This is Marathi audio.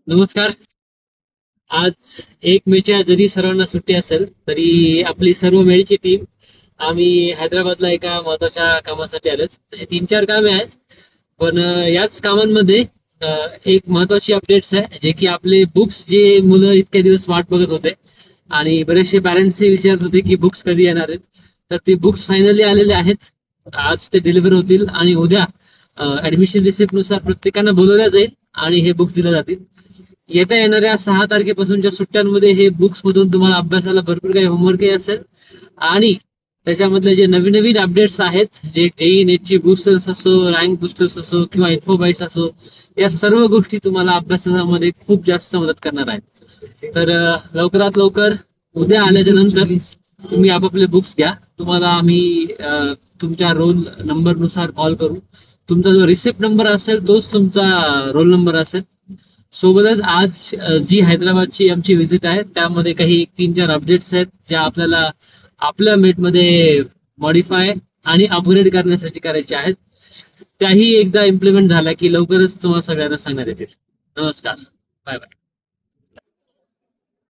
नमस्कार. आज 1 मेच्या जरी सर्वांना सुट्टी असेल तरी आपली सर्व मेडची टीम आम्ही हैदराबादला एका महत्वाच्या कामासाठी आलोत. तसे 3-4 कामे आहेत, पण याच कामांमध्ये एक महत्वाची अपडेट्स आहे, जे की आपले बुक्स जे मुलं इतके दिवस वाट बघत होते आणि बरेचसे पॅरेंट्सही विचारत होते की बुक्स कधी येणार आहेत. तर ते बुक्स फायनली आलेले आहेत. आज ते डिलिव्हर होतील आणि उद्या ऍडमिशन रिसिप्टनुसार प्रत्येकांना बोलवल्या जाईल आणि हे बुक्स दिले जातील. येत्या येणाऱ्या 6 तारखेपासूनच्या सुट्ट्यांमध्ये हे बुक्स मधून तुम्हाला अभ्यासाला भरपूर काही होमवर्कही असेल आणि त्याच्यामधले जे नवीन नवीन अपडेट्स आहेत, जे जेई नेटची बूस्टर्स असो, रँक बूस्टर्स असो किंवा इन्फोबाईट्स असो, या सर्व गोष्टी तुम्हाला अभ्यासामध्ये खूप जास्त मदत करणार आहेत. तर लवकरात लवकर उद्या आल्याच्या नंतर तुम्ही आपापले बुक्स घ्या. तुम्हाला आम्ही तुमच्या रोल नंबरनुसार कॉल करू. तुमचा जो रिसिप्ट नंबर असेल तोच तुमचा रोल नंबर असेल. सोबतच आज जी हैदराबादची आमची व्हिजिट आहे त्यामध्ये काही 3-4 अपडेट्स आहेत, ज्या आपल्याला आपल्या मेटमध्ये मॉडीफाय आणि अपग्रेड करण्यासाठी करायचे आहेत. त्याही एकदा इम्प्लिमेंट झाल्या की लवकरच तुम्हाला सगळ्यांना सांगण्यात येतील. नमस्कार. Bye bye.